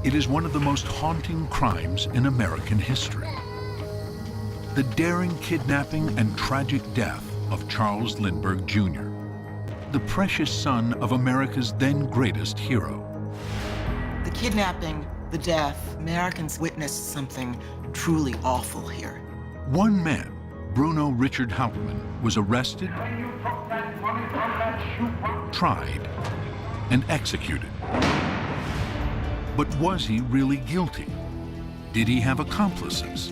It is one of the most haunting crimes in American history. The daring kidnapping and tragic death of Charles Lindbergh, Jr., the precious son of America's then greatest hero. The kidnapping, the death, Americans witnessed something truly awful here. One man, Bruno Richard Hauptmann, was arrested, tried, and executed. But was he really guilty? Did he have accomplices?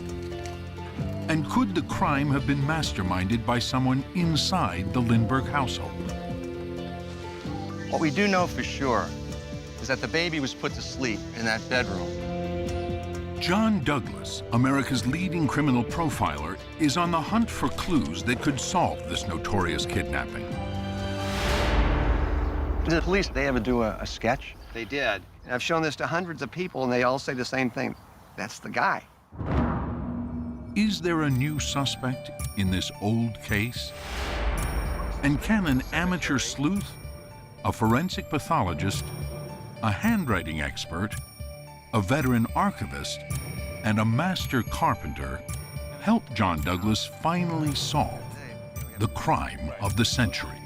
And could the crime have been masterminded by someone inside the Lindbergh household? What we do know for sure is that the baby was put to sleep in that bedroom. John Douglas, America's leading criminal profiler, is on the hunt for clues that could solve this notorious kidnapping. Did the police, they ever do a sketch? They did. And I've shown this to hundreds of people, and they all say the same thing. That's the guy. Is there a new suspect in this old case? And can an amateur sleuth, a forensic pathologist, a handwriting expert, a veteran archivist, and a master carpenter help John Douglas finally solve the crime of the century?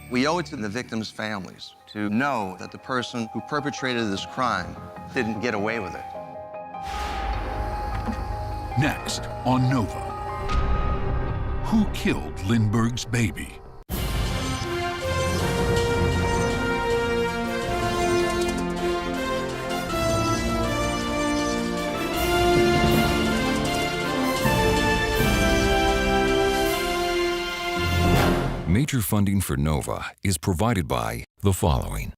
We owe it to the victims' families to know that the person who perpetrated this crime didn't get away with it. Next on Nova, who killed Lindbergh's baby? Major funding for Nova is provided by the following.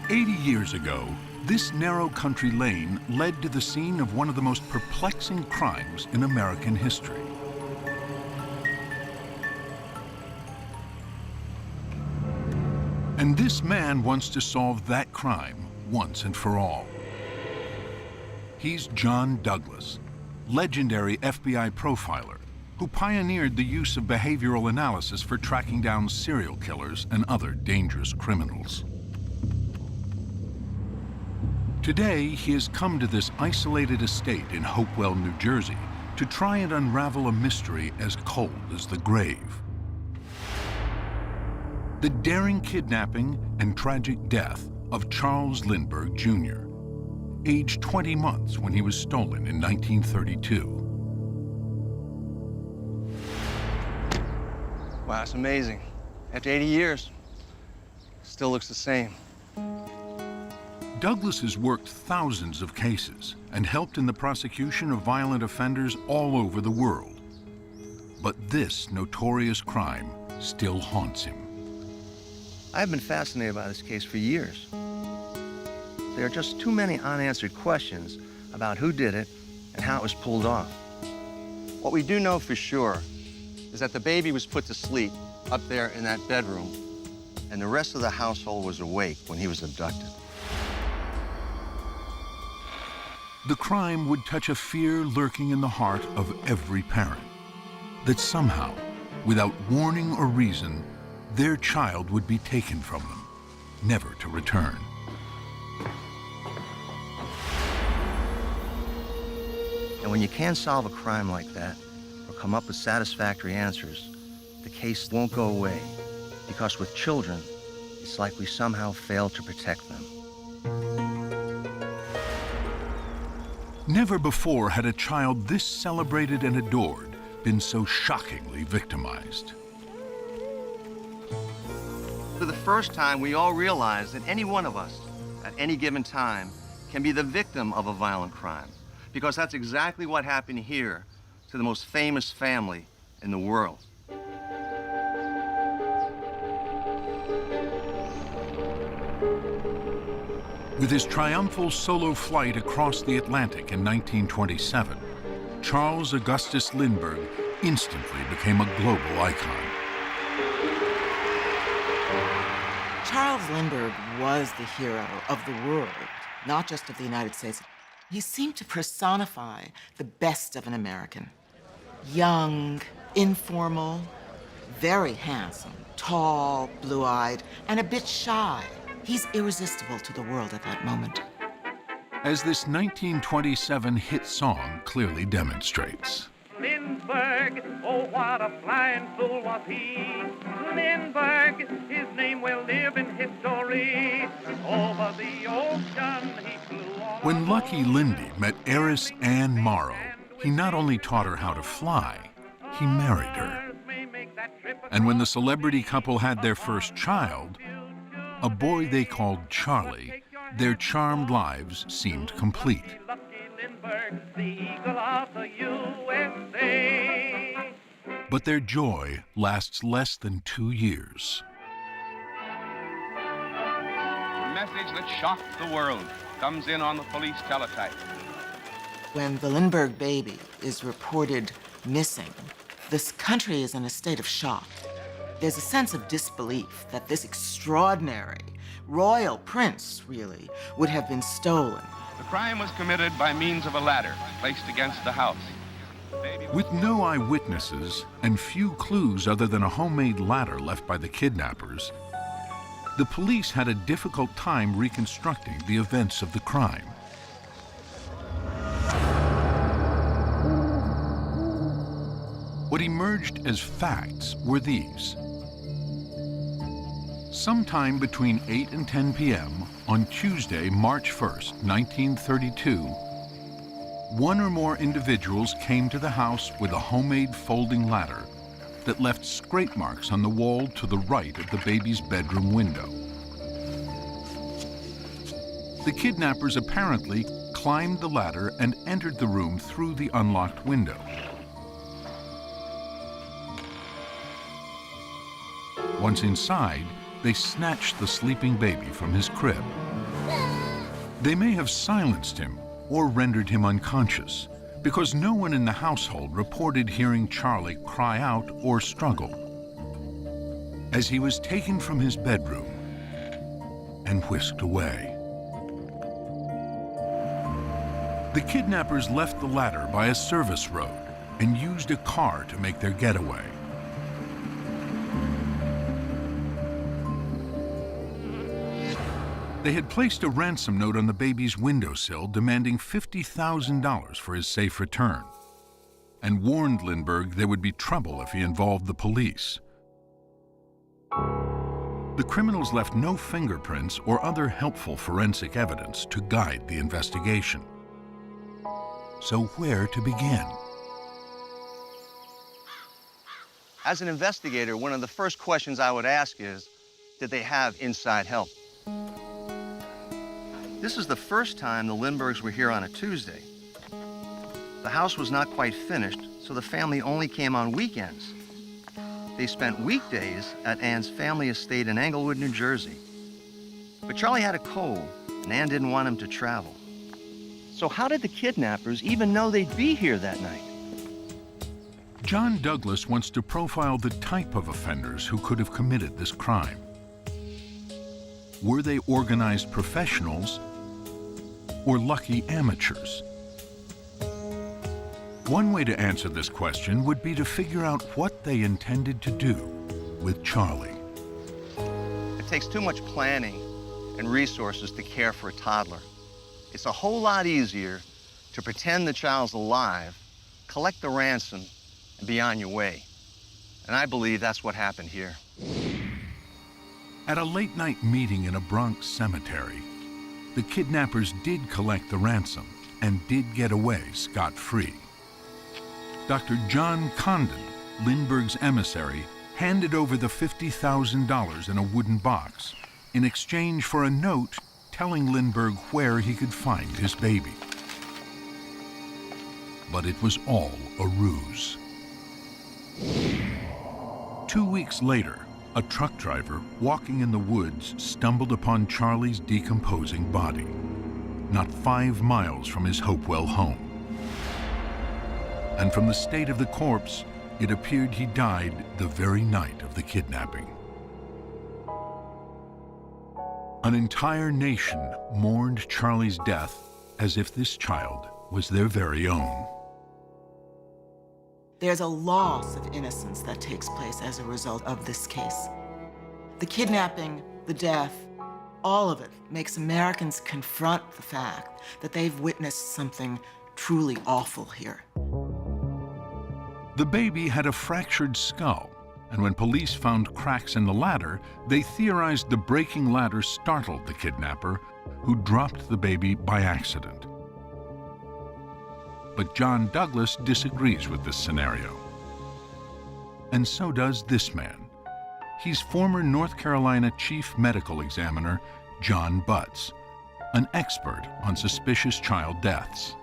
Years ago, this narrow country lane led to the scene of one of the most perplexing crimes in American history. And this man wants to solve that crime once and for all. He's John Douglas, legendary FBI profiler who pioneered the use of behavioral analysis for tracking down serial killers and other dangerous criminals. Today, he has come to this isolated estate in Hopewell, New Jersey, to try and unravel a mystery as cold as the grave. The daring kidnapping and tragic death of Charles Lindbergh, Jr., aged 20 months when he was stolen in 1932. Wow, it's amazing. After 80 years, still looks the same. Douglas has worked thousands of cases and helped in the prosecution of violent offenders all over the world. But this notorious crime still haunts him. I've been fascinated by this case for years. There are just too many unanswered questions about who did it and how it was pulled off. What we do know for sure is that the baby was put to sleep up there in that bedroom, and the rest of the household was awake when he was abducted. The crime would touch a fear lurking in the heart of every parent, that somehow, without warning or reason, their child would be taken from them, never to return. And when you can't solve a crime like that, or come up with satisfactory answers, the case won't go away, because with children, it's like we somehow failed to protect them. Never before had a child this celebrated and adored been so shockingly victimized. For the first time, we all realize that any one of us, at any given time, can be the victim of a violent crime, because that's exactly what happened here to the most famous family in the world. With his triumphal solo flight across the Atlantic in 1927, Charles Augustus Lindbergh instantly became a global icon. Charles Lindbergh was the hero of the world, not just of the United States. He seemed to personify the best of an American. Young, informal, very handsome, tall, blue-eyed, and a bit shy. He's irresistible to the world at that moment. As this 1927 hit song clearly demonstrates. Lindbergh, oh what a flying fool was he. Lindbergh, his name will live in history. Over the ocean he flew all When Lucky Lindy met heiress Anne Morrow, he not only taught her how to fly, he married her. And when the celebrity couple had their first child, a boy they called Charlie, their charmed lives seemed complete. But their joy lasts less than 2 years. A message that shocked the world comes in on the police teletype. When the Lindbergh baby is reported missing, this country is in a state of shock. There's a sense of disbelief that this extraordinary, royal prince, really, would have been stolen. The crime was committed by means of a ladder placed against the house. With no eyewitnesses and few clues other than a homemade ladder left by the kidnappers, the police had a difficult time reconstructing the events of the crime. What emerged as facts were these. Sometime between 8 and 10 p.m. on Tuesday, March 1st, 1932, one or more individuals came to the house with a homemade folding ladder that left scrape marks on the wall to the right of the baby's bedroom window. The kidnappers apparently climbed the ladder and entered the room through the unlocked window. Once inside, they snatched the sleeping baby from his crib. They may have silenced him or rendered him unconscious, because no one in the household reported hearing Charlie cry out or struggle. As he was taken from his bedroom and whisked away. The kidnappers left the ladder by a service road and used a car to make their getaway. They had placed a ransom note on the baby's windowsill demanding $50,000 for his safe return, and warned Lindbergh there would be trouble if he involved the police. The criminals left no fingerprints or other helpful forensic evidence to guide the investigation. So where to begin? As an investigator, one of the first questions I would ask is, did they have inside help? This is the first time the Lindberghs were here on a Tuesday. The house was not quite finished, so the family only came on weekends. They spent weekdays at Ann's family estate in Englewood, New Jersey. But Charlie had a cold, and Ann didn't want him to travel. So how did the kidnappers even know they'd be here that night? John Douglas wants to profile the type of offenders who could have committed this crime. Were they organized professionals or lucky amateurs? One way to answer this question would be to figure out what they intended to do with Charlie. It takes too much planning and resources to care for a toddler. It's a whole lot easier to pretend the child's alive, collect the ransom, and be on your way. And I believe that's what happened here. At a late-night meeting in a Bronx cemetery, the kidnappers did collect the ransom and did get away scot-free. Dr. John Condon, Lindbergh's emissary, handed over the $50,000 in a wooden box in exchange for a note telling Lindbergh where he could find his baby. But it was all a ruse. 2 weeks later, a truck driver walking in the woods stumbled upon Charlie's decomposing body, not 5 miles from his Hopewell home. And from the state of the corpse, it appeared he died the very night of the kidnapping. An entire nation mourned Charlie's death as if this child was their very own. There's a loss of innocence that takes place as a result of this case. The kidnapping, the death, all of it makes Americans confront the fact that they've witnessed something truly awful here. The baby had a fractured skull, and when police found cracks in the ladder, they theorized the breaking ladder startled the kidnapper, who dropped the baby by accident. But John Douglas disagrees with this scenario. And so does this man. He's former North Carolina Chief Medical Examiner John Butts, an expert on suspicious child deaths.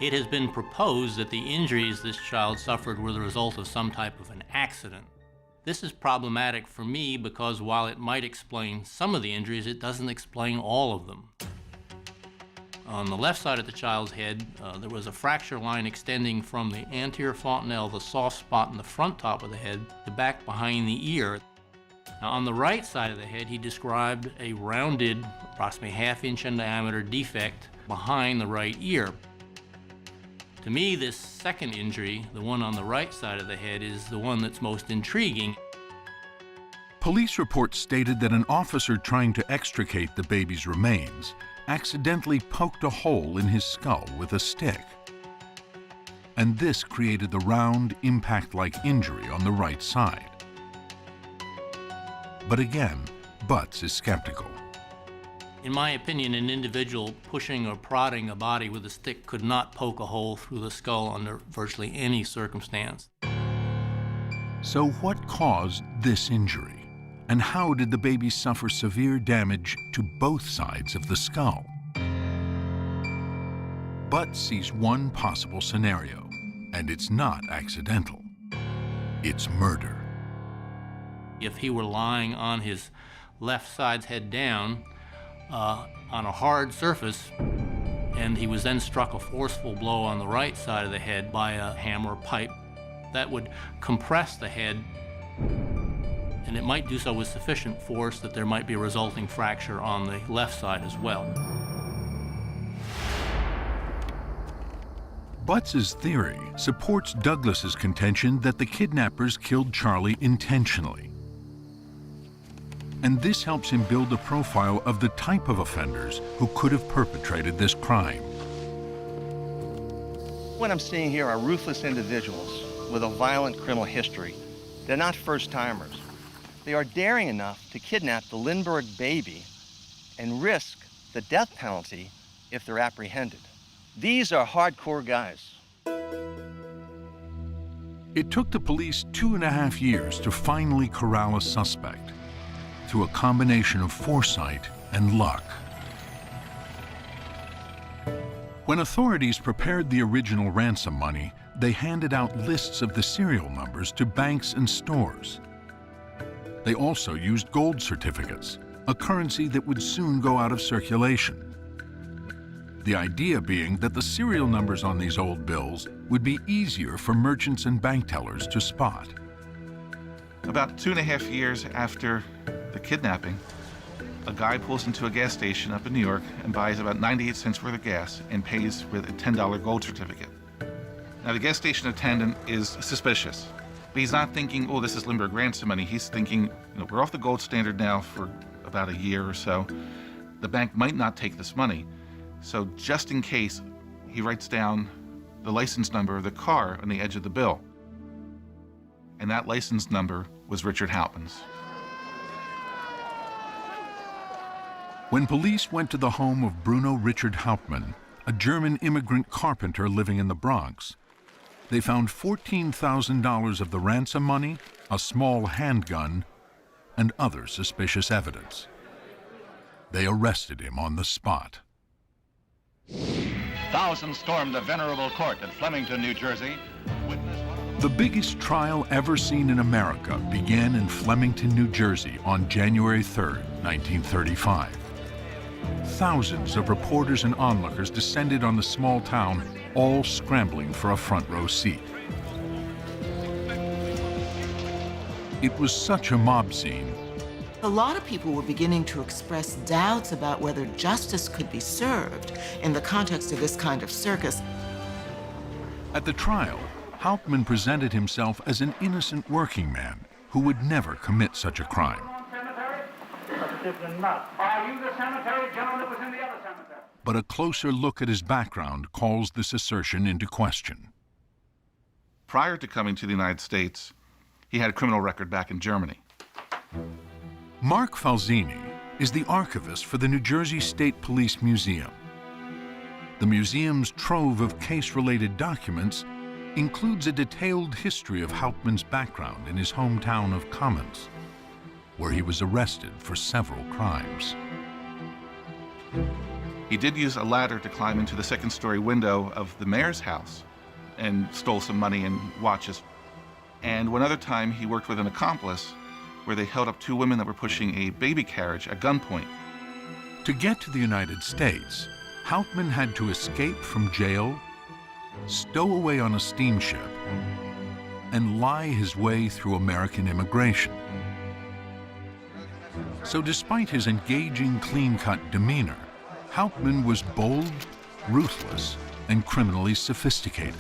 It has been proposed that the injuries this child suffered were the result of some type of an accident. This is problematic for me because while it might explain some of the injuries, it doesn't explain all of them. On the left side of the child's head, there was a fracture line extending from the anterior fontanelle, the soft spot in the front top of the head, to back behind the ear. Now, on the right side of the head, he described a rounded, approximately ½ inch in diameter defect behind the right ear. To me, this second injury, the one on the right side of the head, is the one that's most intriguing. Police reports stated that an officer trying to extricate the baby's remains accidentally poked a hole in his skull with a stick. And this created the round, impact-like injury on the right side. But again, Butts is skeptical. In my opinion, an individual pushing or prodding a body with a stick could not poke a hole through the skull under virtually any circumstance. So what caused this injury? And how did the baby suffer severe damage to both sides of the skull? Butts sees one possible scenario, and it's not accidental. It's murder. If he were lying on his left side's head down, on a hard surface, and he was then struck a forceful blow on the right side of the head by a hammer or pipe, that would compress the head, and it might do so with sufficient force that there might be a resulting fracture on the left side as well. Butts's theory supports Douglas's contention that the kidnappers killed Charlie intentionally. And this helps him build a profile of the type of offenders who could have perpetrated this crime. What I'm seeing here are ruthless individuals with a violent criminal history. They're not first-timers. They are daring enough to kidnap the Lindbergh baby and risk the death penalty if they're apprehended. These are hardcore guys. It took the police 2.5 years to finally corral a suspect through a combination of foresight and luck. When authorities prepared the original ransom money, they handed out lists of the serial numbers to banks and stores. They also used gold certificates, a currency that would soon go out of circulation. The idea being that the serial numbers on these old bills would be easier for merchants and bank tellers to spot. About 2.5 years after the kidnapping, a guy pulls into a gas station up in New York and buys about 98 cents worth of gas and pays with a $10 gold certificate. Now, the gas station attendant is suspicious, but he's not thinking, oh, this is Lindbergh ransom money. He's thinking, we're off the gold standard now for about a year or so. The bank might not take this money. So just in case, he writes down the license number of the car on the edge of the bill. And that license number was Richard Hauptmann's. When police went to the home of Bruno Richard Hauptmann, a German immigrant carpenter living in the Bronx, they found $14,000 of the ransom money, a small handgun, and other suspicious evidence. They arrested him on the spot. Thousands stormed the venerable court at Flemington, New Jersey. The biggest trial ever seen in America began in Flemington, New Jersey on January 3, 1935. Thousands of reporters and onlookers descended on the small town, all scrambling for a front row seat. It was such a mob scene. A lot of people were beginning to express doubts about whether justice could be served in the context of this kind of circus. At the trial, Hauptmann presented himself as an innocent working man who would never commit such a crime. Are you the cemetery gentleman that was in the other cemetery? But a closer look at his background calls this assertion into question. Prior to coming to the United States, he had a criminal record back in Germany. Mark Falzini is the archivist for the New Jersey State Police Museum. The museum's trove of case-related documents includes a detailed history of Hauptmann's background in his hometown of Kamenz, where he was arrested for several crimes. He did use a ladder to climb into the second-story window of the mayor's house and stole some money and watches. And one other time, he worked with an accomplice where they held up two women that were pushing a baby carriage at gunpoint. To get to the United States, Hauptmann had to escape from jail, stow away on a steamship, and lie his way through American immigration. So despite his engaging, clean-cut demeanor, Hauptmann was bold, ruthless, and criminally sophisticated,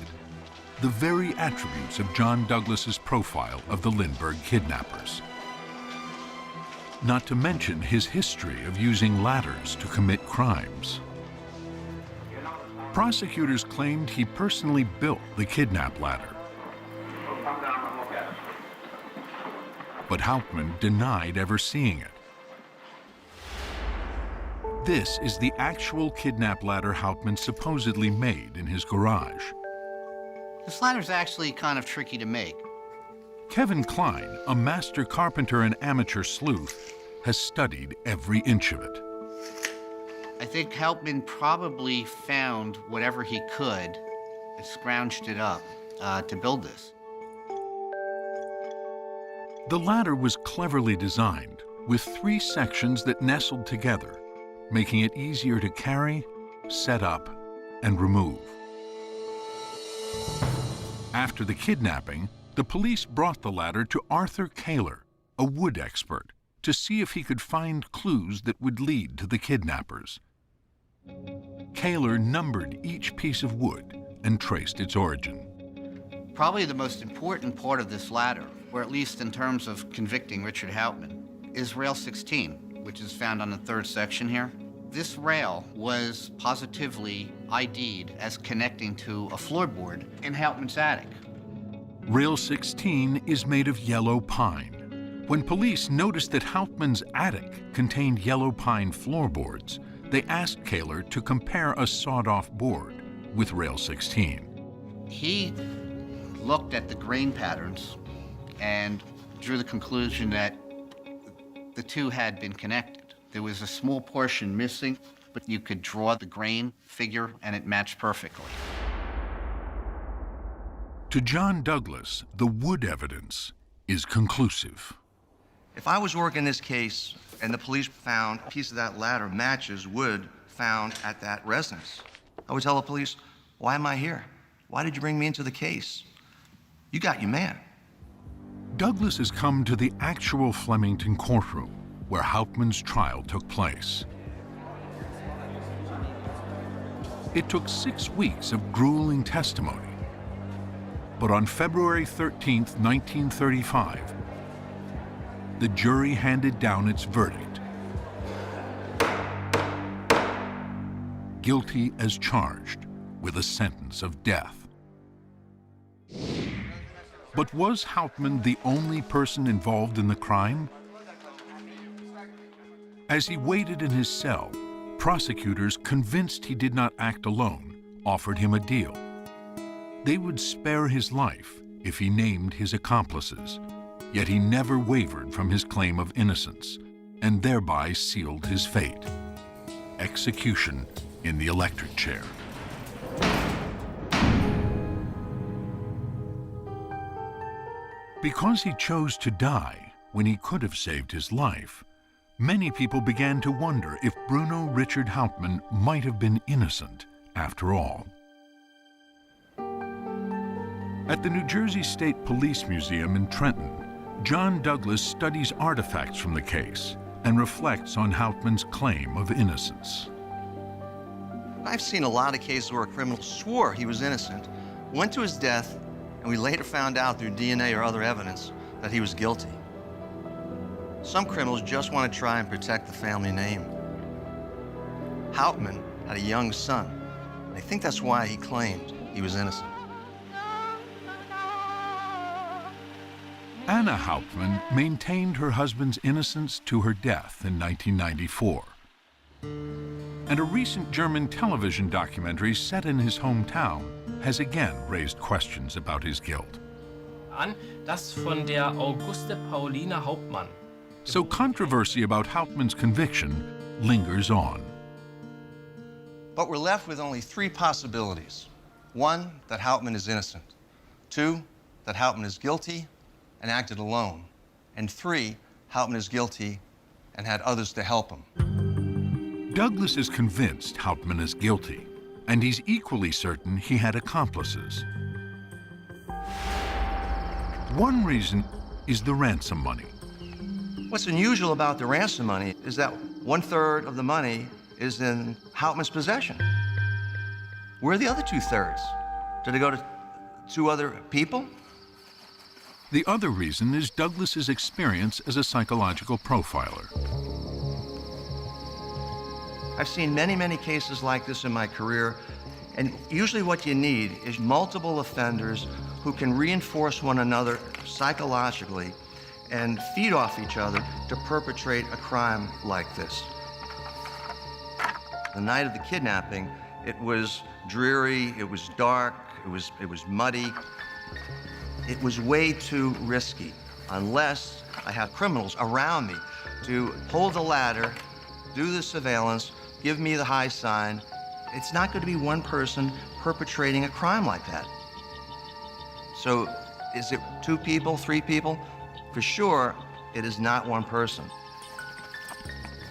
the very attributes of John Douglas's profile of the Lindbergh kidnappers. Not to mention his history of using ladders to commit crimes. Prosecutors claimed he personally built the kidnap ladder. But Hauptmann denied ever seeing it. This is the actual kidnap ladder Hauptmann supposedly made in his garage. This ladder's actually kind of tricky to make. Kevin Klein, a master carpenter and amateur sleuth, has studied every inch of it. I think Hauptmann probably found whatever he could and scrounged it up to build this. The ladder was cleverly designed, with 3 sections that nestled together, making it easier to carry, set up, and remove. After the kidnapping, the police brought the ladder to Arthur Kaler, a wood expert, to see if he could find clues that would lead to the kidnappers. Kaler numbered each piece of wood and traced its origin. Probably the most important part of this ladder, or at least in terms of convicting Richard Hauptmann, is rail 16, which is found on the 3rd section here. This rail was positively ID'd as connecting to a floorboard in Hauptmann's attic. Rail 16 is made of yellow pine. When police noticed that Hauptmann's attic contained yellow pine floorboards, they asked Kaler to compare a sawed-off board with rail 16. He looked at the grain patterns and drew the conclusion that the two had been connected. There was a small portion missing, but you could draw the grain figure and it matched perfectly. To John Douglas, the wood evidence is conclusive. If I was working this case and the police found a piece of that ladder matches wood found at that residence, I would tell the police, why am I here? Why did you bring me into the case? You got your man. Douglas has come to the actual Flemington courtroom where Hauptmann's trial took place. It took 6 weeks of grueling testimony. But on February 13th, 1935, the jury handed down its verdict. Guilty as charged, with a sentence of death. But was Hauptmann the only person involved in the crime? As he waited in his cell, prosecutors, convinced he did not act alone, offered him a deal. They would spare his life if he named his accomplices, yet he never wavered from his claim of innocence, and thereby sealed his fate: execution in the electric chair. Because he chose to die when he could have saved his life, many people began to wonder if Bruno Richard Hauptmann might have been innocent after all. At the New Jersey State Police Museum in Trenton, John Douglas studies artifacts from the case and reflects on Hauptmann's claim of innocence. I've seen a lot of cases where a criminal swore he was innocent, went to his death, and we later found out through DNA or other evidence that he was guilty. Some criminals just want to try and protect the family name. Hauptmann had a young son, and I think that's why he claimed he was innocent. Anna Hauptmann maintained her husband's innocence to her death in 1994. And a recent German television documentary set in his hometown has again raised questions about his guilt. Das von der Auguste Pauline Hauptmann. So controversy about Hauptmann's conviction lingers on. But we're left with only three possibilities. One, that Hauptmann is innocent. Two, that Hauptmann is guilty and acted alone. And three, Hauptmann is guilty and had others to help him. Douglas is convinced Hauptmann is guilty, and he's equally certain he had accomplices. One reason is the ransom money. What's unusual about the ransom money is that 1/3 of the money is in Hauptmann's possession. Where are the other 2/3? Did it go to two other people? The other reason is Douglas's experience as a psychological profiler. I've seen many, many cases like this in my career, and usually what you need is multiple offenders who can reinforce one another psychologically and feed off each other to perpetrate a crime like this. The night of the kidnapping, it was dreary, it was dark, it was muddy. It was way too risky, unless I have criminals around me to hold the ladder, do the surveillance, give me the high sign. It's not going to be one person perpetrating a crime like that. So is it 2 people, 3 people? For sure, it is not one person.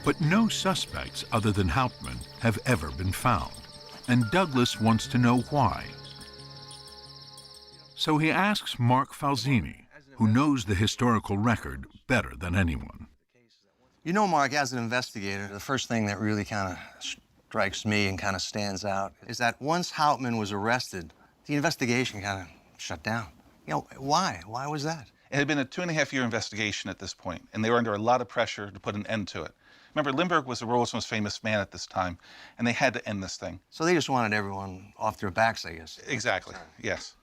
But no suspects other than Hauptmann have ever been found, and Douglas wants to know why. So he asks Mark Falzini, who knows the historical record better than anyone. You know, Mark, as an investigator, the first thing that really kind of strikes me and kind of stands out is that once Hauptmann was arrested, the investigation kind of shut down. You know, why? Why was that? It had been a 2.5-year investigation at this point, and they were under a lot of pressure to put an end to it. Remember, Lindbergh was the world's most famous man at this time, and they had to end this thing. So they just wanted everyone off their backs, I guess. Exactly, yes.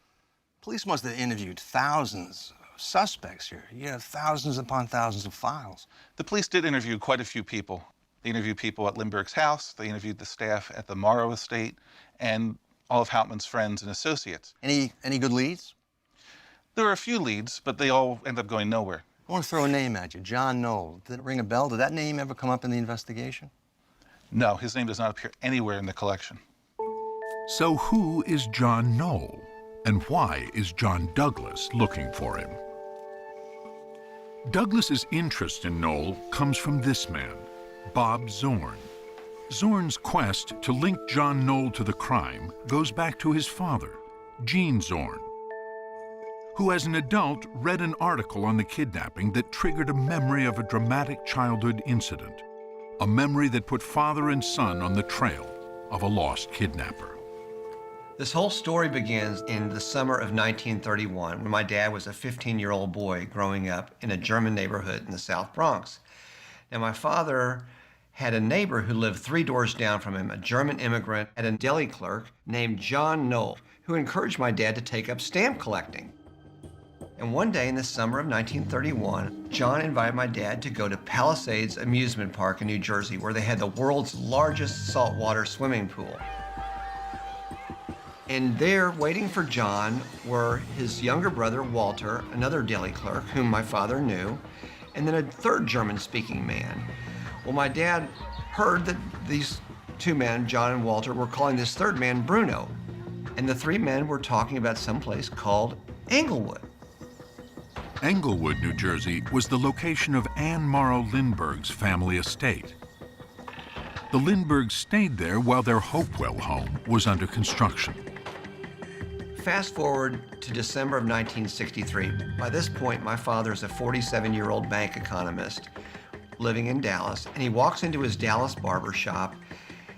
Police must have interviewed thousands of suspects here. You have thousands upon thousands of files. The police did interview quite a few people. They interviewed people at Lindbergh's house, they interviewed the staff at the Morrow estate, and all of Hauptmann's friends and associates. Any good leads? There were a few leads, but they all ended up going nowhere. I want to throw a name at you, John Knoll. Did it ring a bell? Did that name ever come up in the investigation? No, his name does not appear anywhere in the collection. So who is John Knoll? And why is John Douglas looking for him? Douglas's interest in Knoll comes from this man, Bob Zorn. Zorn's quest to link John Knoll to the crime goes back to his father, Gene Zorn, who as an adult read an article on the kidnapping that triggered a memory of a dramatic childhood incident, a memory that put father and son on the trail of a lost kidnapper. This whole story begins in the summer of 1931 when my dad was a 15-year-old boy growing up in a German neighborhood in the South Bronx. Now, my father had a neighbor who lived 3 doors down from him, a German immigrant and a deli clerk named John Knoll, who encouraged my dad to take up stamp collecting. And one day in the summer of 1931, John invited my dad to go to Palisades Amusement Park in New Jersey, where they had the world's largest saltwater swimming pool. And there, waiting for John, were his younger brother, Walter, another deli clerk, whom my father knew, and then a third German-speaking man. Well, my dad heard that these 2 men, John and Walter, were calling this third man Bruno. And the 3 men were talking about some place called Englewood. Englewood, New Jersey, was the location of Anne Morrow Lindbergh's family estate. The Lindberghs stayed there while their Hopewell home was under construction. Fast forward to December of 1963. By this point, my father is a 47-year-old bank economist living in Dallas, and he walks into his Dallas barber shop,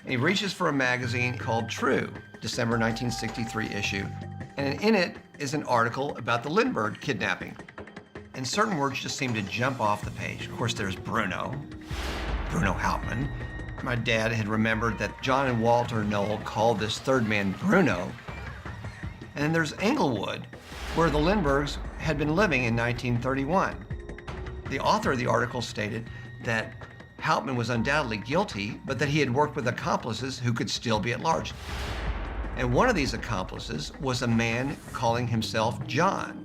and he reaches for a magazine called True, December 1963 issue. And in it is an article about the Lindbergh kidnapping. And certain words just seem to jump off the page. Of course, there's Bruno Hauptmann. My dad had remembered that John and Walter Knoll called this third man Bruno. And then there's Englewood, where the Lindberghs had been living in 1931. The author of the article stated that Hauptmann was undoubtedly guilty, but that he had worked with accomplices who could still be at large. And one of these accomplices was a man calling himself John.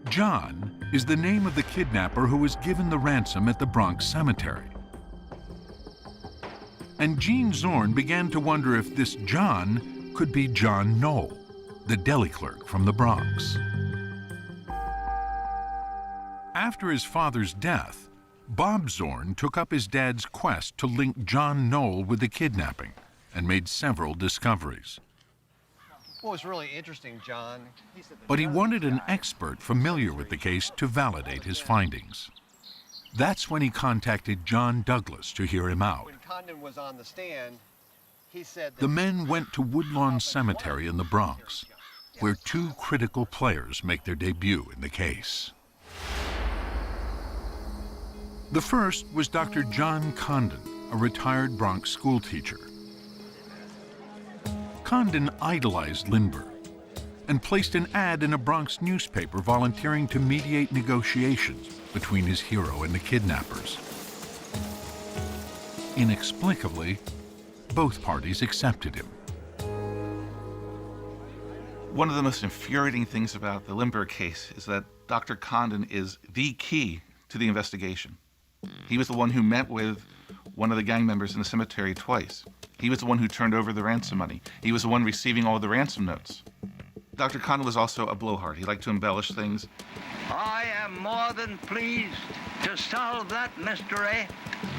John is the name of the kidnapper who was given the ransom at the Bronx cemetery. And Gene Zorn began to wonder if this John could be John Knoll, the deli clerk from the Bronx. After his father's death, Bob Zorn took up his dad's quest to link John Knoll with the kidnapping and made several discoveries. What was really interesting, John, But he wanted an expert familiar with the case to validate his findings. That's when he contacted John Douglas to hear him out. when Condon was on the stand, he said that The men went to Woodlawn Cemetery in the Bronx, where two critical players make their debut in the case. The first was Dr. John Condon, a retired Bronx schoolteacher. Condon idolized Lindbergh and placed an ad in a Bronx newspaper volunteering to mediate negotiations between his hero and the kidnappers. Inexplicably, both parties accepted him. One of the most infuriating things about the Lindbergh case is that Dr. Condon is the key to the investigation. He was the one who met with one of the gang members in the cemetery twice. He was the one who turned over the ransom money. He was the one receiving all the ransom notes. Dr. Condon was also a blowhard. He liked to embellish things. I am more than pleased to solve that mystery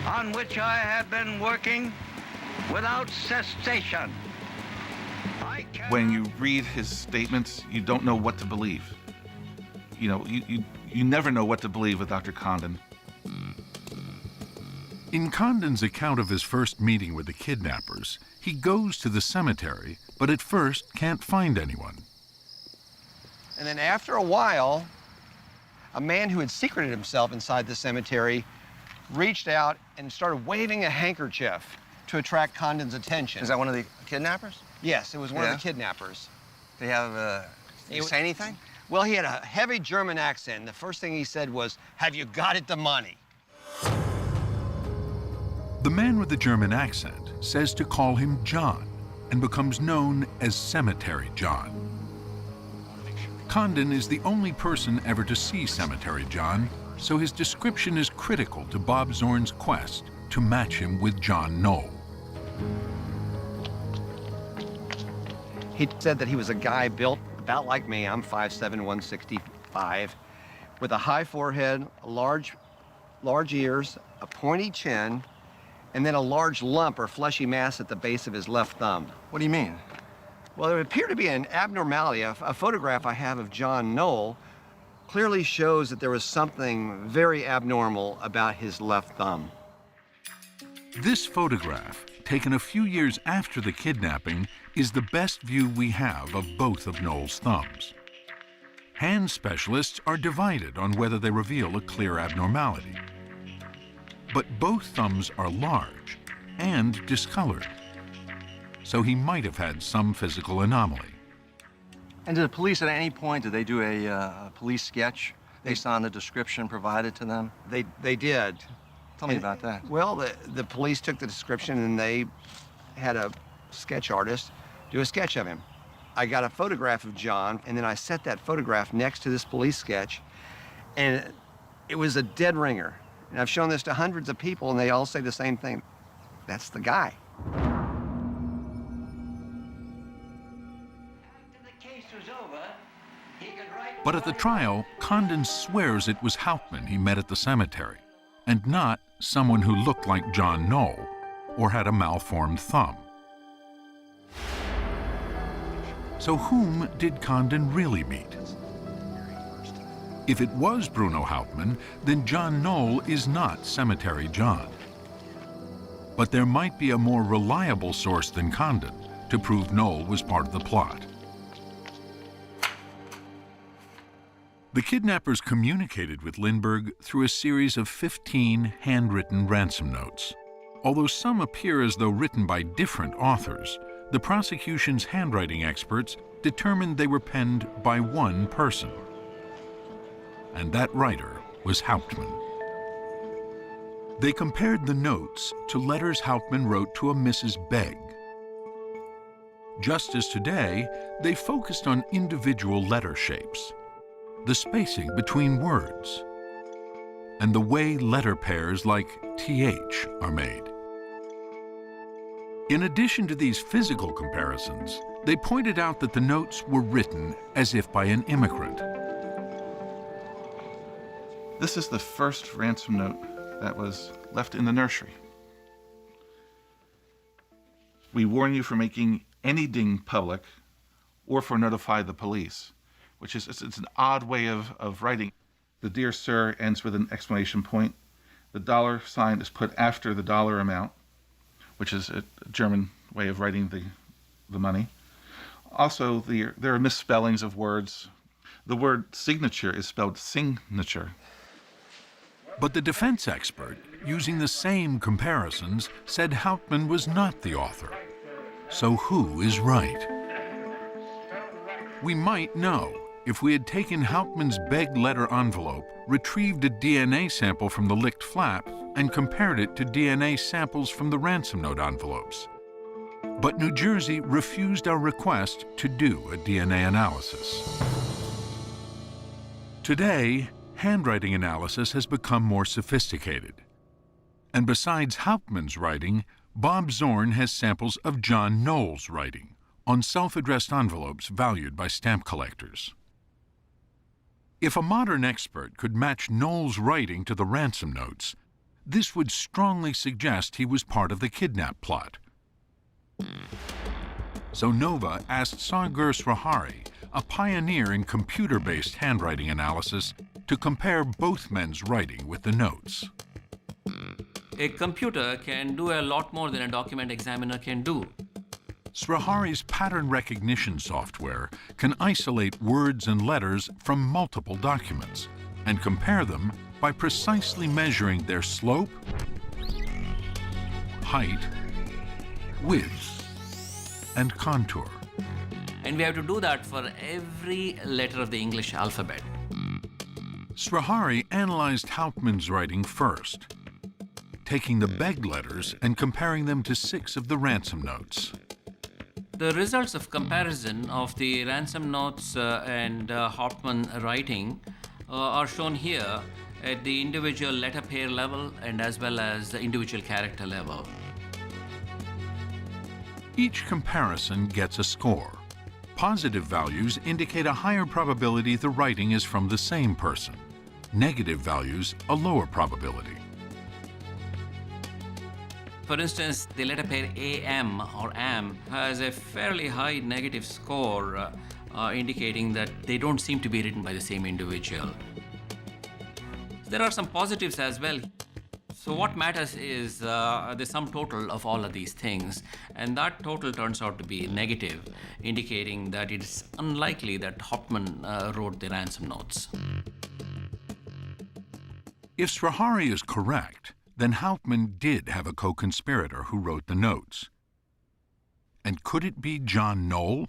on which I have been working without cessation. When you read his statements, you don't know what to believe. You never know what to believe with Dr. Condon. In Condon's account of his first meeting with the kidnappers, he goes to the cemetery, but at first can't find anyone. And then after a while, a man who had secreted himself inside the cemetery reached out and started waving a handkerchief to attract Condon's attention. Is that one of the kidnappers? Yes, it was one of the kidnappers. Did he say anything? Well, he had a heavy German accent. The first thing he said was, "Have you got it, the money?" The man with the German accent says to call him John and becomes known as Cemetery John. Condon is the only person ever to see Cemetery John, so his description is critical to Bob Zorn's quest to match him with John Knoll. He said that he was a guy built about like me. I'm 5'7", 165, with a high forehead, large ears, a pointy chin, and then a large lump or fleshy mass at the base of his left thumb. What do you mean? Well, there appeared to be an abnormality. A photograph I have of John Knoll clearly shows that there was something very abnormal about his left thumb. This photograph, taken a few years after the kidnapping, is the best view we have of both of Knoll's thumbs. Hand specialists are divided on whether they reveal a clear abnormality. But both thumbs are large and discolored, so he might have had some physical anomaly. And did the police at any point, did they do a police sketch based on the description provided to them? They did. Tell me about that. Well, the police took the description and they had a sketch artist do a sketch of him. I got a photograph of John, and then I set that photograph next to this police sketch, and it was a dead ringer. And I've shown this to hundreds of people, and they all say the same thing. That's the guy. But at the trial, Condon swears it was Hauptmann he met at the cemetery, and not someone who looked like John Knoll or had a malformed thumb. So whom did Condon really meet? If it was Bruno Hauptmann, then John Knoll is not Cemetery John. But there might be a more reliable source than Condon to prove Knoll was part of the plot. The kidnappers communicated with Lindbergh through a series of 15 handwritten ransom notes. Although some appear as though written by different authors, the prosecution's handwriting experts determined they were penned by one person. And that writer was Hauptmann. They compared the notes to letters Hauptmann wrote to a Mrs. Begg. Just as today, they focused on individual letter shapes, the spacing between words, and the way letter pairs like TH are made. In addition to these physical comparisons, they pointed out that the notes were written as if by an immigrant. This is the first ransom note that was left in the nursery. We warn you from making anything public or for notify the police, which is it's an odd way of writing. The Dear Sir ends with an exclamation point. The dollar sign is put after the dollar amount, which is a German way of writing the money. Also, there are misspellings of words. The word signature is spelled signature. But the defense expert, using the same comparisons, said Hauptmann was not the author. So who is right? We might know if we had taken Hauptmann's Begg letter envelope, retrieved a DNA sample from the licked flap, and compared it to DNA samples from the ransom note envelopes. But New Jersey refused our request to do a DNA analysis. Today, handwriting analysis has become more sophisticated. And besides Hauptmann's writing, Bob Zorn has samples of John Knowles' writing on self-addressed envelopes valued by stamp collectors. If a modern expert could match Knowles' writing to the ransom notes, this would strongly suggest he was part of the kidnap plot. So Nova asked Sagar Srihari, a pioneer in computer-based handwriting analysis, to compare both men's writing with the notes. A computer can do a lot more than a document examiner can do. Srihari's pattern recognition software can isolate words and letters from multiple documents and compare them by precisely measuring their slope, height, width, and contour. And we have to do that for every letter of the English alphabet. Srihari analyzed Hauptmann's writing first, taking the Begg letters and comparing them to 6 of the ransom notes. The results of comparison of the ransom notes and Hauptmann writing are shown here at the individual letter pair level and as well as the individual character level. Each comparison gets a score. Positive values indicate a higher probability the writing is from the same person. Negative values, a lower probability. For instance, the letter pair AM or AM has a fairly high negative score, indicating that they don't seem to be written by the same individual. There are some positives as well. So what matters is the sum total of all of these things, and that total turns out to be negative, indicating that it's unlikely that Hauptmann wrote the ransom notes. If Srihari is correct, then Hauptmann did have a co-conspirator who wrote the notes. And could it be John Knoll?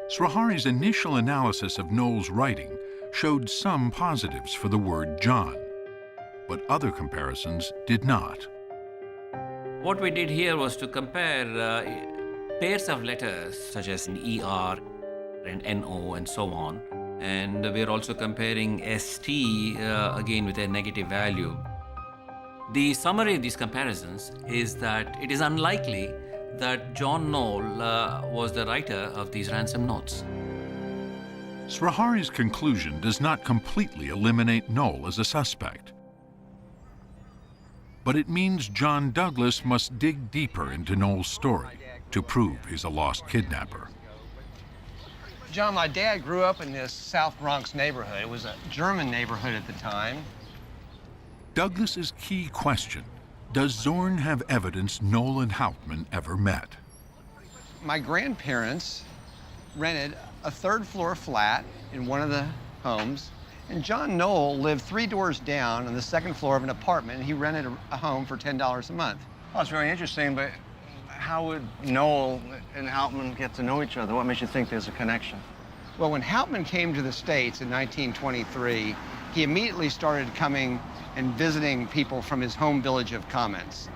Srihari's initial analysis of Knowles' writing showed some positives for the word John, but other comparisons did not. What we did here was to compare pairs of letters, such as an ER and NO and so on. And we're also comparing ST again with a negative value. The summary of these comparisons is that it is unlikely that John Knoll was the writer of these ransom notes. Srihari's conclusion does not completely eliminate Knoll as a suspect. But it means John Douglas must dig deeper into Knoll's story to prove he's a lost kidnapper. John, my dad grew up in this South Bronx neighborhood. It was a German neighborhood at the time. Douglas's key question: does Zorn have evidence Knoll and Hauptmann ever met? My grandparents rented a third-floor flat in one of the homes, and John Knoll lived 3 doors down on the second floor of an apartment, and he rented a home for $10 a month. Well, it's very interesting, but how would Knoll and Hauptmann get to know each other? What makes you think there's a connection? Well, when Hauptmann came to the States in 1923, he immediately started coming and visiting people from his home village of Kamenz.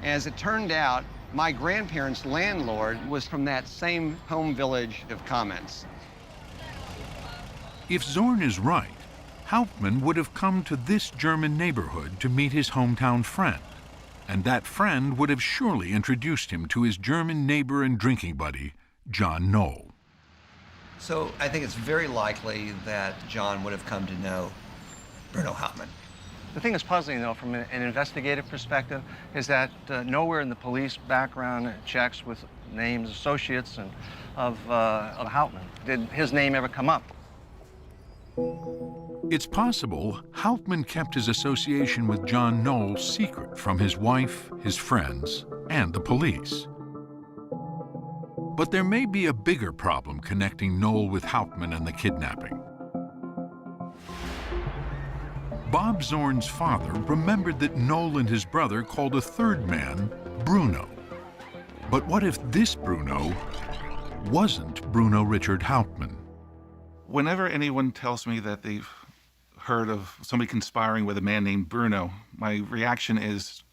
As it turned out, my grandparents' landlord was from that same home village of Kamenz. If Zorn is right, Hauptmann would have come to this German neighborhood to meet his hometown friend, and that friend would have surely introduced him to his German neighbor and drinking buddy, John Knoll. So I think it's very likely that John would have come to know Bruno Hauptmann. The thing that's puzzling, though, from an investigative perspective, is that nowhere in the police background checks with names, associates, and of Hauptmann did his name ever come up. It's possible Hauptmann kept his association with John Knoll secret from his wife, his friends, and the police. But there may be a bigger problem connecting Knoll with Hauptmann and the kidnapping. Bob Zorn's father remembered that Knoll and his brother called a third man Bruno. But what if this Bruno wasn't Bruno Richard Hauptmann? Whenever anyone tells me that they've heard of somebody conspiring with a man named Bruno, my reaction is,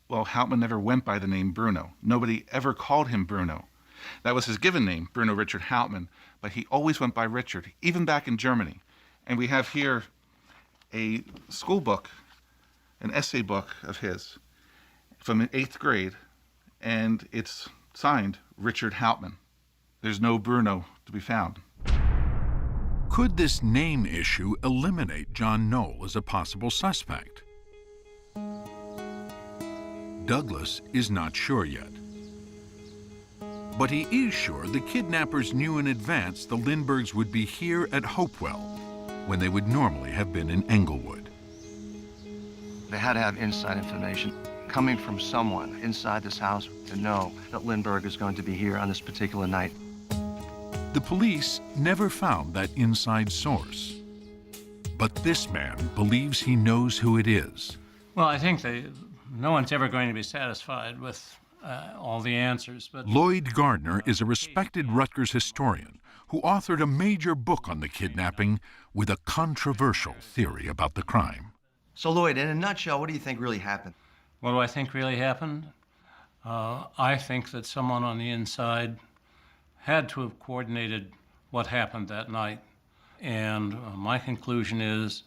well, Hauptmann never went by the name Bruno. Nobody ever called him Bruno. That was his given name, Bruno Richard Hauptmann, but he always went by Richard, even back in Germany. And we have here a school book, an essay book of his from 8th grade, and it's signed Richard Hauptmann. There's no Bruno to be found. Could this name issue eliminate John Knoll as a possible suspect? Douglas is not sure yet. But he is sure the kidnappers knew in advance the Lindberghs would be here at Hopewell when they would normally have been in Englewood. They had to have inside information coming from someone inside this house to know that Lindbergh is going to be here on this particular night. The police never found that inside source. But this man believes he knows who it is. Well, I think no one's ever going to be satisfied with all the answers, but... Lloyd Gardner is a respected Rutgers historian who authored a major book on the kidnapping with a controversial theory about the crime. So, Lloyd, in a nutshell, what do you think really happened? What do I think really happened? I think that someone on the inside had to have coordinated what happened that night. And my conclusion is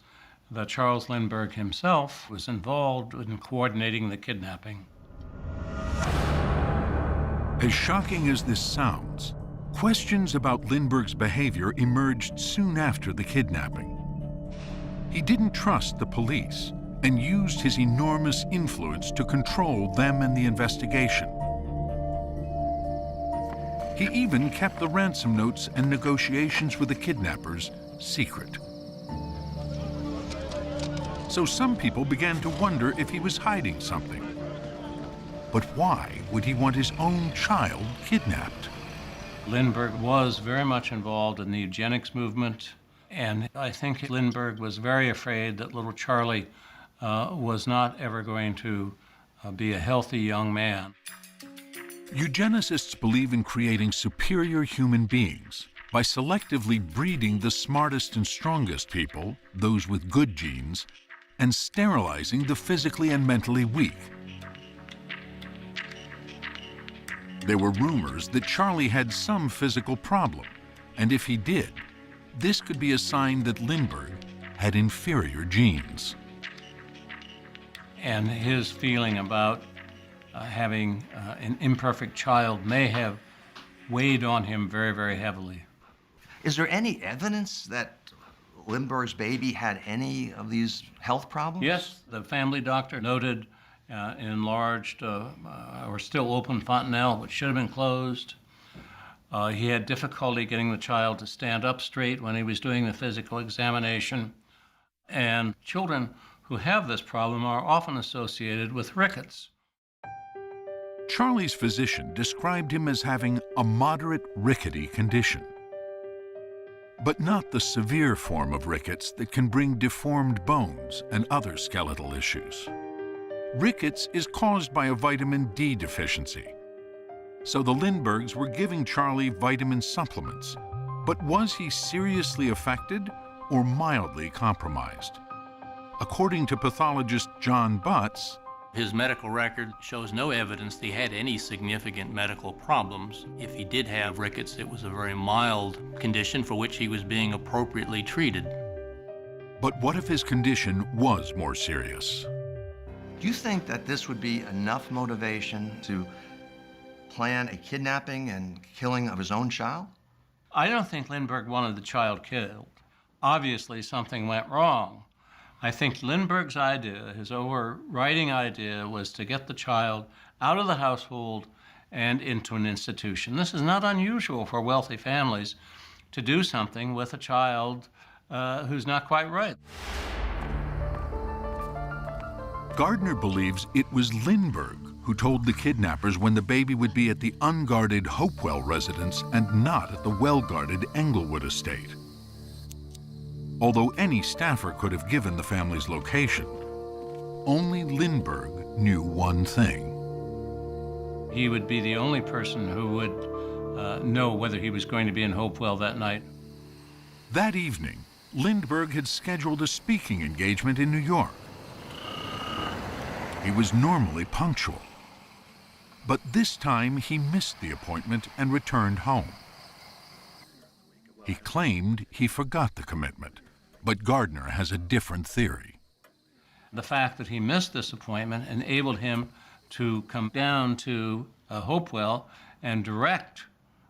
that Charles Lindbergh himself was involved in coordinating the kidnapping. As shocking as this sounds, questions about Lindbergh's behavior emerged soon after the kidnapping. He didn't trust the police and used his enormous influence to control them and the investigation. He even kept the ransom notes and negotiations with the kidnappers secret. So some people began to wonder if he was hiding something. But why would he want his own child kidnapped? Lindbergh was very much involved in the eugenics movement, and I think Lindbergh was very afraid that little Charlie was not ever going to be a healthy young man. Eugenicists believe in creating superior human beings by selectively breeding the smartest and strongest people, those with good genes, and sterilizing the physically and mentally weak. There were rumors that Charlie had some physical problem, and if he did, this could be a sign that Lindbergh had inferior genes. And his feeling about having an imperfect child may have weighed on him very, very heavily. Is there any evidence that Lindbergh's baby had any of these health problems? Yes, the family doctor noted enlarged or still open fontanelle, which should have been closed. He had difficulty getting the child to stand up straight when he was doing the physical examination. And children who have this problem are often associated with rickets. Charlie's physician described him as having a moderate rickety condition. but not the severe form of rickets that can bring deformed bones and other skeletal issues. Rickets is caused by a vitamin D deficiency. So the Lindberghs were giving Charlie vitamin supplements. But was he seriously affected or mildly compromised? According to pathologist John Butts, his medical record shows no evidence that he had any significant medical problems. If he did have rickets, it was a very mild condition for which he was being appropriately treated. But what if his condition was more serious? Do you think that this would be enough motivation to plan a kidnapping and killing of his own child? I don't think Lindbergh wanted the child killed. Obviously, something went wrong. I think Lindbergh's idea, his overriding idea, was to get the child out of the household and into an institution. This is not unusual for wealthy families to do something with a child who's not quite right. Gardner believes it was Lindbergh who told the kidnappers when the baby would be at the unguarded Hopewell residence and not at the well-guarded Englewood estate. Although any staffer could have given the family's location, only Lindbergh knew one thing. He would be the only person who would know whether he was going to be in Hopewell that night. That evening, Lindbergh had scheduled a speaking engagement in New York. He was normally punctual. But this time he missed the appointment and returned home. He claimed he forgot the commitment, but Gardner has a different theory. The fact that he missed this appointment enabled him to come down to Hopewell and direct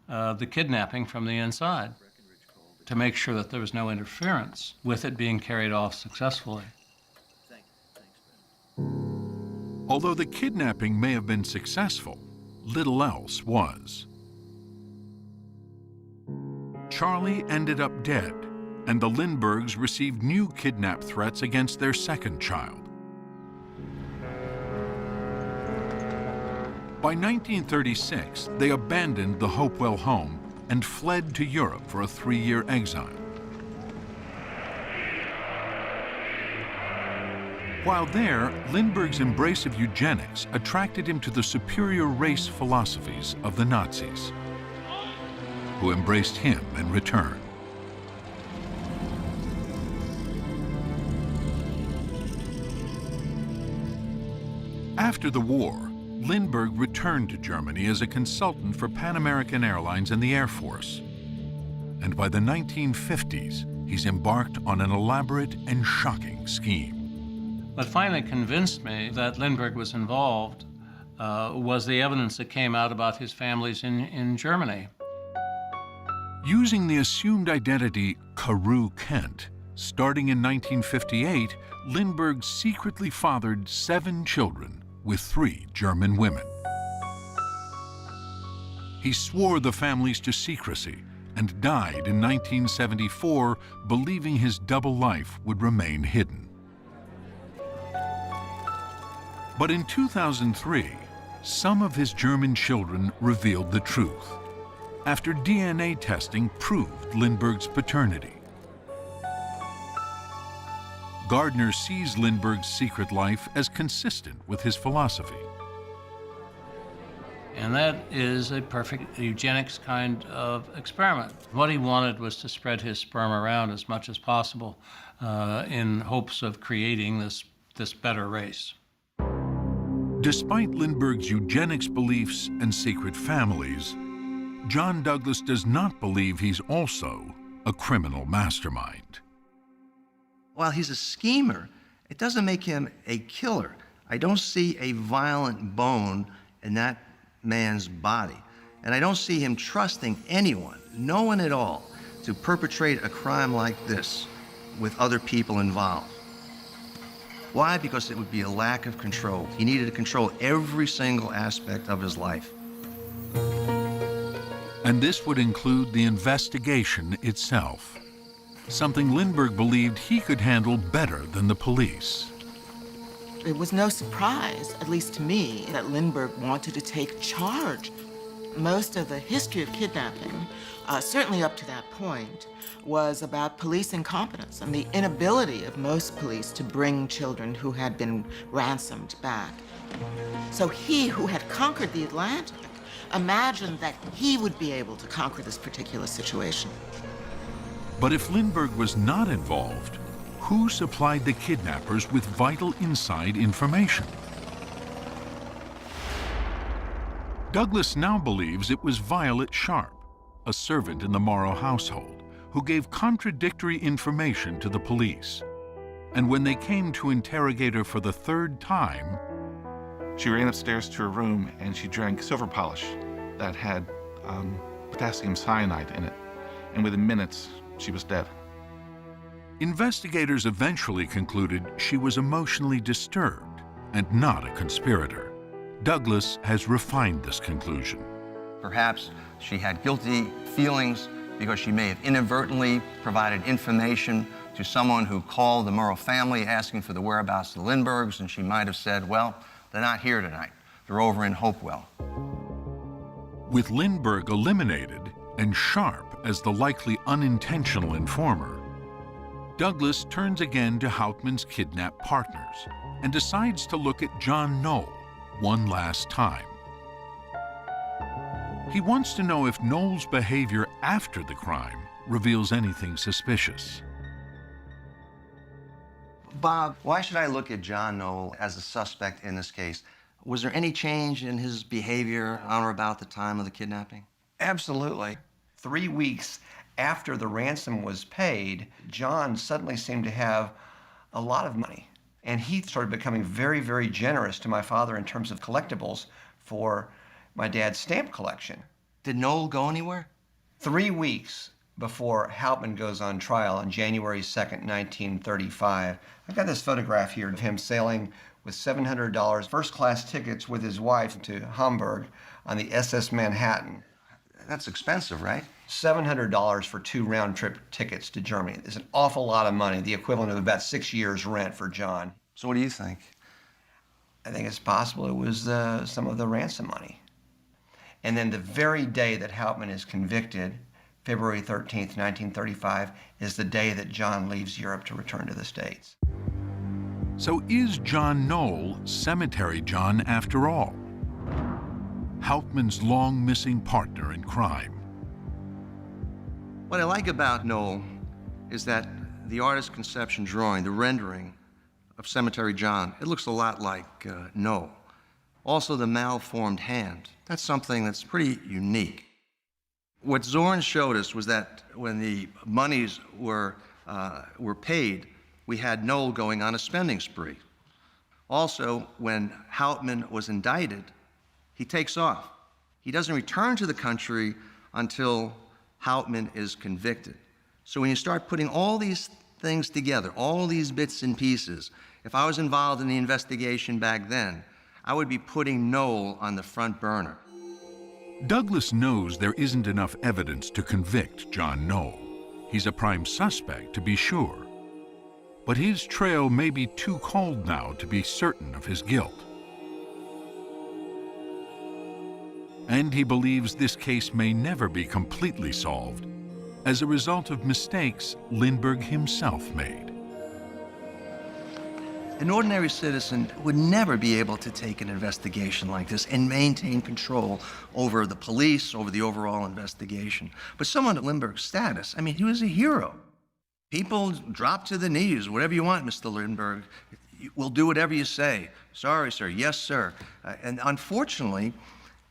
the kidnapping from the inside to make sure that there was no interference with it being carried off successfully. Although the kidnapping may have been successful, little else was. Charlie ended up dead, and the Lindberghs received new kidnap threats against their second child. By 1936, they abandoned the Hopewell home and fled to Europe for a 3-year exile. While there, Lindbergh's embrace of eugenics attracted him to the superior race philosophies of the Nazis, who embraced him in return. After the war, Lindbergh returned to Germany as a consultant for Pan American Airlines and the Air Force. And by the 1950s, he's embarked on an elaborate and shocking scheme. What finally convinced me that Lindbergh was involved was the evidence that came out about his families in Germany. Using the assumed identity Carew Kent, starting in 1958, Lindbergh secretly fathered 7 children with 3 German women. He swore the families to secrecy and died in 1974, believing his double life would remain hidden. But in 2003, some of his German children revealed the truth, after DNA testing proved Lindbergh's paternity. Gardner sees Lindbergh's secret life as consistent with his philosophy. And that is a perfect eugenics kind of experiment. What he wanted was to spread his sperm around as much as possible in hopes of creating this better race. Despite Lindbergh's eugenics beliefs and secret families, John Douglas does not believe he's also a criminal mastermind. While he's a schemer, it doesn't make him a killer. I don't see a violent bone in that man's body. And I don't see him trusting anyone, no one at all, to perpetrate a crime like this with other people involved. Why? Because it would be a lack of control. He needed to control every single aspect of his life. And this would include the investigation itself, something Lindbergh believed he could handle better than the police. It was no surprise, at least to me, that Lindbergh wanted to take charge. Most of the history of kidnapping, certainly up to that point, was about police incompetence and the inability of most police to bring children who had been ransomed back. So he, who had conquered the Atlantic, imagined that he would be able to conquer this particular situation. But if Lindbergh was not involved, who supplied the kidnappers with vital inside information? Douglas now believes it was Violet Sharp, a servant in the Morrow household, who gave contradictory information to the police. And when they came to interrogate her for the third time, she ran upstairs to her room and she drank silver polish that had potassium cyanide in it. And within minutes, she was dead. Investigators eventually concluded she was emotionally disturbed and not a conspirator. Douglas has refined this conclusion. Perhaps she had guilty feelings because she may have inadvertently provided information to someone who called the Morrow family asking for the whereabouts of the Lindberghs, and she might have said, well, they're not here tonight. They're over in Hopewell. With Lindbergh eliminated and Sharp as the likely unintentional informer, Douglas turns again to Hauptmann's kidnapped partners and decides to look at John Knoll one last time. He wants to know if Knoll's behavior after the crime reveals anything suspicious. Bob, why should I look at John Knoll as a suspect in this case? Was there any change in his behavior on or about the time of the kidnapping? Absolutely. 3 weeks after the ransom was paid, John suddenly seemed to have a lot of money. And he started becoming very, very generous to my father in terms of collectibles for my dad's stamp collection. Did Knoll go anywhere? 3 weeks before Hauptmann goes on trial on January 2nd, 1935. I've got this photograph here of him sailing with $700 first-class tickets with his wife to Hamburg on the SS Manhattan. That's expensive, right? $700 for 2 round-trip tickets to Germany. It's an awful lot of money, the equivalent of about 6 years' rent for John. So what do you think? I think it's possible it was some of the ransom money. And then the very day that Hauptmann is convicted, February 13th, 1935, is the day that John leaves Europe to return to the States. So is John Knoll Cemetery John after all? Hauptmann's long-missing partner in crime. What I like about Knoll is that the artist's conception drawing, the rendering of Cemetery John, it looks a lot like Knoll. Also the malformed hand. That's something that's pretty unique. What Zorn showed us was that when the monies were paid, we had Knoll going on a spending spree. Also, when Hauptmann was indicted, he takes off. He doesn't return to the country until Hauptmann is convicted. So when you start putting all these things together, all these bits and pieces, if I was involved in the investigation back then, I would be putting Knoll on the front burner. Douglas knows there isn't enough evidence to convict John Knoll. He's a prime suspect, to be sure. But his trail may be too cold now to be certain of his guilt. And he believes this case may never be completely solved as a result of mistakes Lindbergh himself made. An ordinary citizen would never be able to take an investigation like this and maintain control over the police, over the overall investigation. But someone at Lindbergh's status, I mean, he was a hero. People drop to the knees, whatever you want, Mr. Lindbergh. We'll do whatever you say. Sorry, sir. Yes, sir. And unfortunately,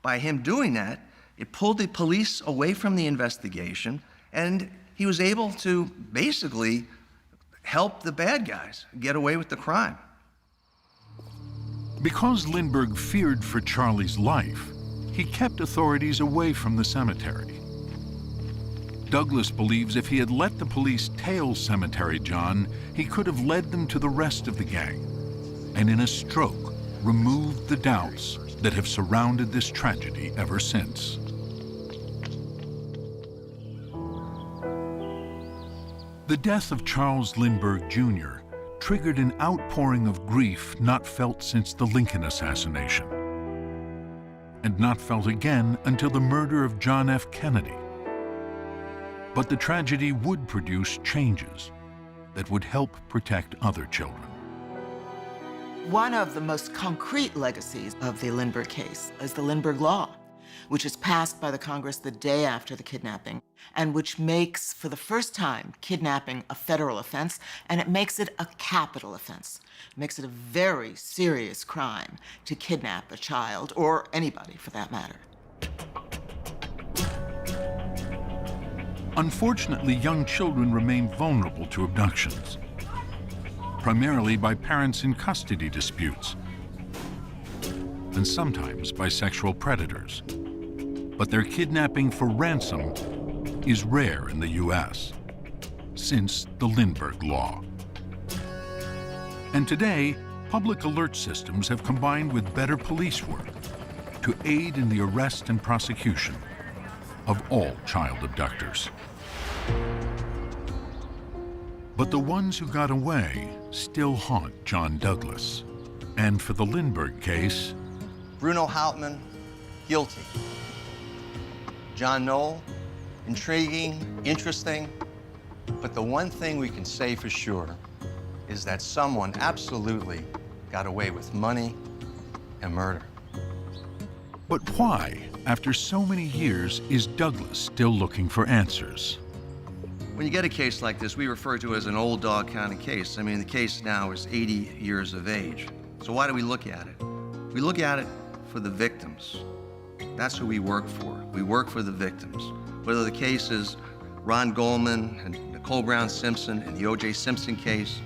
by him doing that, it pulled the police away from the investigation, and he was able to basically help the bad guys get away with the crime. Because Lindbergh feared for Charlie's life, he kept authorities away from the cemetery. Douglas believes if he had let the police tail Cemetery John, he could have led them to the rest of the gang, and in a stroke, removed the doubts that have surrounded this tragedy ever since. The death of Charles Lindbergh Jr. triggered an outpouring of grief not felt since the Lincoln assassination. and not felt again until the murder of John F. Kennedy. But the tragedy would produce changes that would help protect other children. One of the most concrete legacies of the Lindbergh case is the Lindbergh Law, which was passed by the Congress the day after the kidnapping, and which makes, for the first time, kidnapping a federal offense, and it makes it a capital offense. It makes it a very serious crime to kidnap a child, or anybody for that matter. Unfortunately, young children remain vulnerable to abductions, primarily by parents in custody disputes, and sometimes by sexual predators. But their kidnapping for ransom is rare in the U.S. since the Lindbergh Law. And today, public alert systems have combined with better police work to aid in the arrest and prosecution of all child abductors. But the ones who got away still haunt John Douglas. And for the Lindbergh case, Bruno Hauptmann, guilty. John Knoll, intriguing, interesting, but the one thing we can say for sure is that someone absolutely got away with money and murder. But why, after so many years, is Douglas still looking for answers? When you get a case like this, we refer to it as an old dog kind of case. I mean, the case now is 80 years of age. So why do we look at it? We look at it for the victims. That's who we work for. We work for the victims. Whether the case is Ron Goldman and Nicole Brown Simpson in the O.J. Simpson case,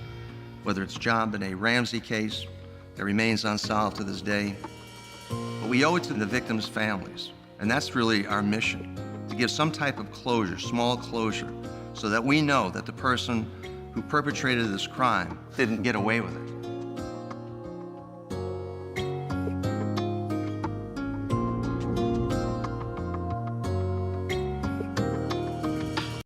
whether it's John Benet Ramsey case that remains unsolved to this day. But we owe it to the victims' families, and that's really our mission, to give some type of closure, small closure, so that we know that the person who perpetrated this crime didn't get away with it.